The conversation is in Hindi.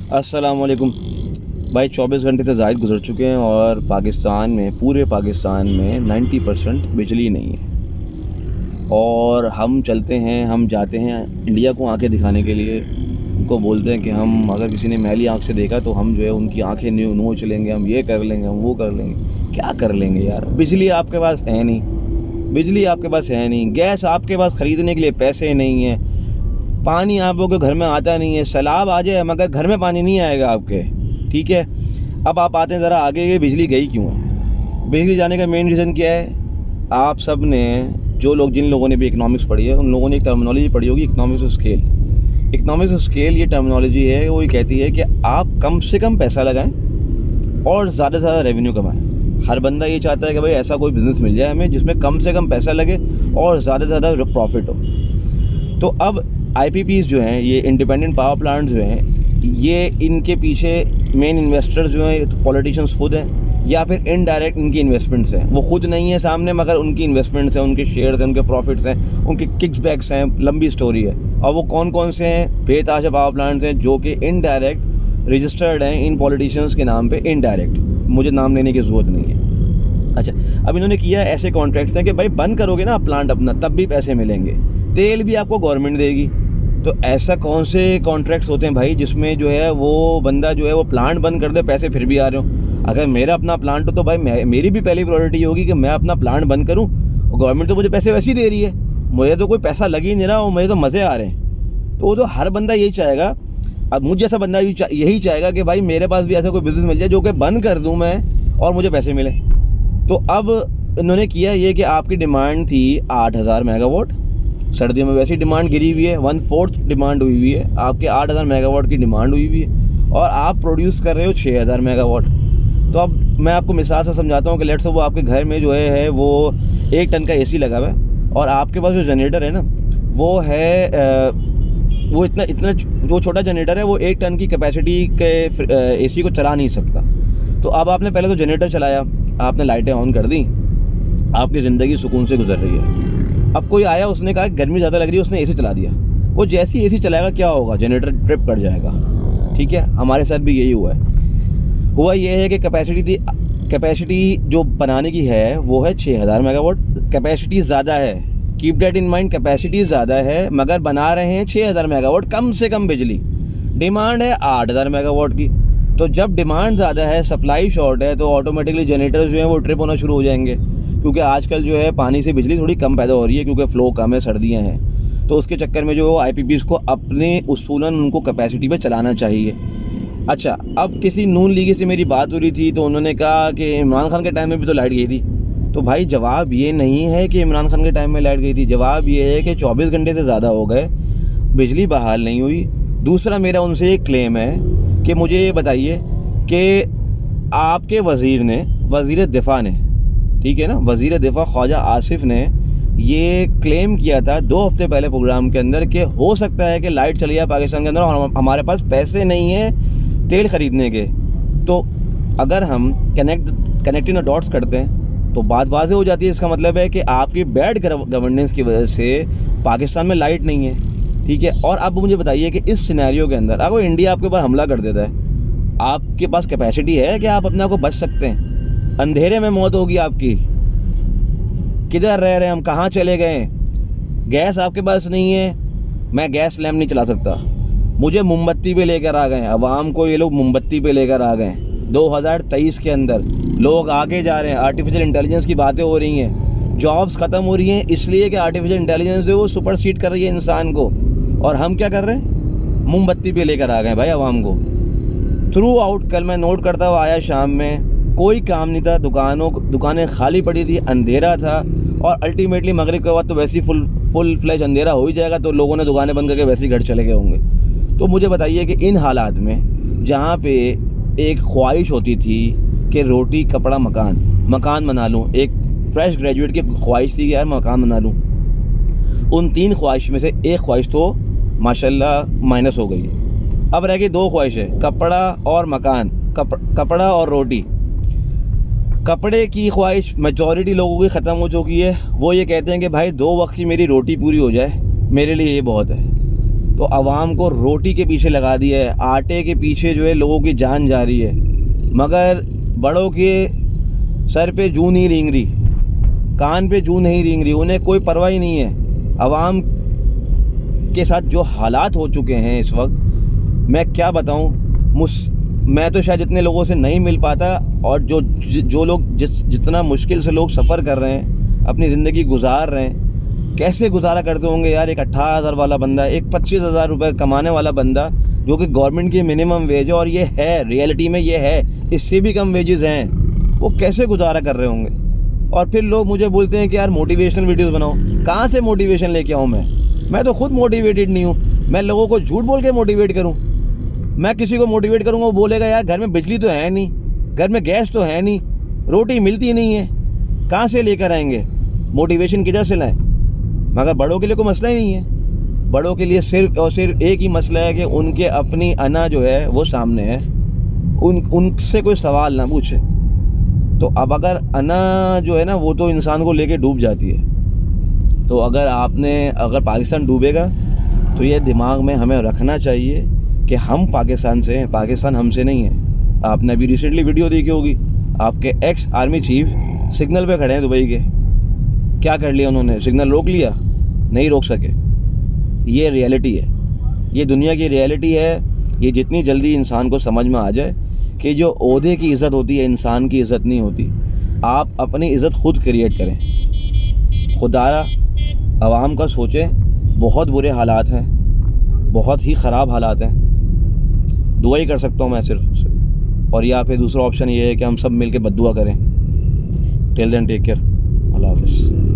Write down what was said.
अस्सलाम वालेकुम भाई। 24 घंटे से ज़ायद गुजर चुके हैं और पाकिस्तान में, पूरे पाकिस्तान में 90% बिजली नहीं है। और हम चलते हैं, हम जाते हैं इंडिया को आंखें दिखाने के लिए। उनको बोलते हैं कि हम, अगर किसी ने मैली आंख से देखा तो हम जो है उनकी आंखें नोच लेंगे, हम ये कर लेंगे, हम वो कर लेंगे। क्या कर लेंगे यार? बिजली आपके पास है नहीं, बिजली आपके पास है नहीं, गैस आपके पास ख़रीदने के लिए पैसे नहीं हैं, पानी आप लोगों के घर में आता नहीं है। सैलाब आ जाए मगर घर में पानी नहीं आएगा आपके, ठीक है। अब आप आते हैं ज़रा आगे कि बिजली गई क्यों है। बिजली जाने का मेन रीज़न क्या है? आप सब ने, जिन लोगों ने भी इकनॉमिक्स पढ़ी है, उन लोगों ने एक टर्मिनोलॉजी पढ़ी होगी, economics of scale. Economics of scale ये टर्मिनोलॉजी है, वो ये कहती है कि आप कम से कम पैसा लगाएं और ज़्यादा से ज़्यादा रेवेन्यू कमाएं। हर बंदा ये चाहता है कि भाई ऐसा कोई बिज़नेस मिल जाए हमें जिसमें कम से कम पैसा लगे और ज़्यादा से ज़्यादा प्रॉफिट हो। तो अब IPPs जो हैं, ये इंडिपेंडेंट पावर प्लांट जो हैं, ये इनके पीछे मेन इन्वेस्टर्स जो हैं तो पॉलिटिशियंस खुद हैं या फिर इनडायरेक्ट इनकी इन्वेस्टमेंट्स हैं। वो खुद नहीं है सामने मगर उनकी इन्वेस्टमेंट्स हैं, उनके शेयर्स हैं, उनके प्रॉफिट्स हैं, उनके किक्सबैक्स हैं, लंबी स्टोरी है। और वो कौन कौन से हैं? बेताशा पावर प्लांट्स हैं जो कि इनडायरेक्ट रजिस्टर्ड हैं इन पॉलिटिशियंस के नाम पे। इनडायरेक्ट, मुझे नाम लेने की ज़रूरत नहीं है। अच्छा, अब इन्होंने किया ऐसे कॉन्ट्रैक्ट्स हैं कि भाई बंद करोगे ना प्लांट अपना तब भी पैसे मिलेंगे, तेल भी आपको गवर्नमेंट देगी। तो ऐसा कौन से कॉन्ट्रैक्ट्स होते हैं भाई जिसमें जो है वो बंदा जो है वो प्लांट बंद कर दे, पैसे फिर भी आ रहे हो? अगर मेरा अपना प्लांट हो तो भाई मेरी भी पहली प्रायोरिटी होगी कि मैं अपना प्लांट बंद करूं। और गवर्नमेंट तो मुझे पैसे वैसे ही दे रही है, मुझे तो कोई पैसा लग ही नहीं रहा और मुझे तो मज़े आ रहे हैं। तो वो तो हर बंदा यही चाहेगा। अब मुझ जैसा बंदा यही चाहेगा कि भाई मेरे पास भी ऐसा कोई बिज़नेस मिल जाए जो कि बंद कर दूँ मैं और मुझे पैसे मिले। तो अब इन्होंने किया ये कि आपकी डिमांड थी 8000 मेगावाट, सर्दियों में वैसी डिमांड गिरी हुई है, 1/4 डिमांड हुई हुई है, आपके 8000 मेगावाट की डिमांड हुई हुई है और आप प्रोड्यूस कर रहे हो 6000 मेगावाट। तो अब मैं आपको मिसाल से समझाता हूँ कि लेट्स से वो आपके घर में जो है वो 1 टन का AC लगा हुआ है और आपके पास जो जनरेटर है ना वो है वो इतना जो छोटा जनरेटर है वो 1 टन की कैपेसिटी के AC को चला नहीं सकता। तो अब आपने पहले तो जनरेटर चलाया, आपने लाइटें ऑन कर दी, आपकी ज़िंदगी सुकून से गुजर रही है। अब कोई आया, उसने कहा गर्मी ज़्यादा लग रही है, उसने AC चला दिया। वो जैसी AC चलाएगा क्या होगा? जनरेटर ट्रिप कर जाएगा, ठीक है। हमारे साथ भी यही हुआ है। हुआ ये है कि कैपेसिटी जो बनाने की है वो है 6000 मेगावाट, कैपेसिटी ज़्यादा है, keep that in mind, capacity ज़्यादा है मगर बना रहे हैं 6000 मेगावाट कम से कम बिजली। डिमांड है 8000 मेगावाट की। तो जब डिमांड ज़्यादा है, सप्लाई शॉर्ट है, तो ऑटोमेटिकली जनरेटर्स जो हैं वो ट्रिप होना शुरू हो जाएंगे, क्योंकि आजकल जो है पानी से बिजली थोड़ी कम पैदा हो रही है क्योंकि फ़्लो कम है, सर्दियाँ हैं। तो उसके चक्कर में जो IPPs को अपने उसूलन उनको कैपेसिटी पे चलाना चाहिए। अच्छा, अब किसी नून लीगी से मेरी बात हो रही थी तो उन्होंने कहा कि इमरान खान के टाइम में भी तो लाइट गई थी। तो भाई जवाब ये नहीं है कि इमरान खान के टाइम में लाइट गई थी, जवाब ये है कि 24 घंटे से ज़्यादा हो गए, बिजली बहाल नहीं हुई। दूसरा मेरा उनसे एक क्लेम है कि मुझे ये बताइए कि आपके वज़ीर दिफ़ा ने, ठीक है ना, वज़ीर दिफ़ा ख्वाजा आसिफ ने ये क्लेम किया था 2 हफ्ते पहले प्रोग्राम के अंदर कि हो सकता है कि लाइट चली जाए पाकिस्तान के अंदर और हमारे पास पैसे नहीं हैं तेल ख़रीदने के। तो अगर हम कनेक्टिंग द डॉट्स करते हैं तो बात वाज़ेह हो जाती है। इसका मतलब है कि आपकी बैड गवर्नेंस की वजह से पाकिस्तान में लाइट नहीं है, ठीक है। और अब मुझे बताइए कि इस सिनेरियो के अंदर अगर इंडिया आपके ऊपर हमला कर देता है, आपके पास कैपेसिटी है कि आप अपने आप को बच सकते हैं? अंधेरे में मौत होगी आपकी। किधर रह रहे हैं हम, कहाँ चले गए? गैस आपके पास नहीं है, मैं गैस लैम्प नहीं चला सकता, मुझे मोमबत्ती पे लेकर आ गए। अवाम को ये लोग मोमबत्ती पे लेकर आ गए। 2023 के अंदर लोग आगे जा रहे हैं, आर्टिफिशियल इंटेलिजेंस की बातें हो रही हैं, जॉब्स ख़त्म हो रही हैं इसलिए कि आर्टिफिशियल इंटेलिजेंस जो है वो सुपरसीड कर रही है इंसान को। और हम क्या कर रहे हैं? मोमबत्ती पे लेकर आ गए भाई अवाम को। थ्रू आउट कल मैं नोट करता हुआ आया, शाम में कोई काम नहीं था, दुकानें खाली पड़ी थी, अंधेरा था। और अल्टीमेटली मगरिब के बाद तो वैसे ही फुल फ्लैश अंधेरा हो ही जाएगा, तो लोगों ने दुकानें बंद करके वैसे ही घर चले गए होंगे। तो मुझे बताइए कि इन हालात में जहाँ पे एक ख्वाहिश होती थी कि रोटी कपड़ा मकान बना लूँ, एक फ्रेश ग्रेजुएट की ख्वाहिश थी कि यार मकान बना लूँ, उन 3 ख्वाहिश में से एक ख्वाहिश तो माशाल्लाह माइनस हो गई। अब रह गई 2 ख्वाहिशें, कपड़ा और मकान, कपड़ा और रोटी। कपड़े की ख्वाहिश मेजॉरिटी लोगों की ख़त्म हो चुकी है। वो ये कहते हैं कि भाई 2 वक्त की मेरी रोटी पूरी हो जाए मेरे लिए ये बहुत है। तो आवाम को रोटी के पीछे लगा दिया है, आटे के पीछे जो है लोगों की जान जा रही है, मगर बड़ों के सर पे जूं नहीं रेंग रही, कान पे जूं नहीं रेंग रही, उन्हें कोई परवाह ही नहीं है। आवाम के साथ जो हालात हो चुके हैं इस वक्त, मैं क्या बताऊं। मैं तो शायद इतने लोगों से नहीं मिल पाता, और जो लोग जितना मुश्किल से लोग सफ़र कर रहे हैं, अपनी ज़िंदगी गुजार रहे हैं, कैसे गुजारा करते होंगे यार। एक 18,000 वाला बंदा, एक 25,000 रुपये कमाने वाला बंदा, जो कि गवर्नमेंट की मिनिमम वेज है, और ये है रियलिटी में, ये है, इससे भी कम वेजेस हैं, वो कैसे गुजारा कर रहे होंगे। और फिर लोग मुझे बोलते हैं कि यार मोटिवेशनल वीडियोस बनाओ। कहाँ से मोटिवेशन लेके आऊँ मैं तो खुद मोटिवेटेड नहीं हूँ। मैं लोगों को झूठ बोल के मोटिवेट करूँ? मैं किसी को मोटिवेट करूँगा, वो बोलेगा यार घर में बिजली तो है नहीं, घर में गैस तो है नहीं, रोटी मिलती नहीं है, कहाँ से लेकर आएंगे, मोटिवेशन किधर से लाएं। मगर बड़ों के लिए कोई मसला ही नहीं है। बड़ों के लिए सिर्फ और सिर्फ एक ही मसला है कि उनके अपनी अना जो है वो सामने है, उनसे कोई सवाल ना पूछे। तो अब अगर अना जो है ना, वो तो इंसान को लेके डूब जाती है। तो अगर पाकिस्तान डूबेगा, तो ये दिमाग में हमें रखना चाहिए कि हम पाकिस्तान से हैं, पाकिस्तान हमसे नहीं है। आपने अभी रिसेंटली वीडियो देखी होगी, आपके एक्स आर्मी चीफ सिग्नल पे खड़े हैं दुबई के, क्या कर लिया उन्होंने? सिग्नल रोक लिया? नहीं रोक सके। ये रियलिटी है, ये दुनिया की रियलिटी है। ये जितनी जल्दी इंसान को समझ में आ जाए कि जो ओहदे की इज़्ज़त होती है, इंसान की इज़्ज़त नहीं होती। आप अपनी इज़्ज़त खुद क्रिएट करें। खुदारा आवाम का सोचें, बहुत बुरे हालात हैं, बहुत ही ख़राब हालात हैं। दुआ ही कर सकता हूँ मैं सिर्फ। और या फिर दूसरा ऑप्शन ये है कि हम सब मिल के बद्दुआ करें। टिल देन टेक केयर, अल्लाह हाफ़िज़।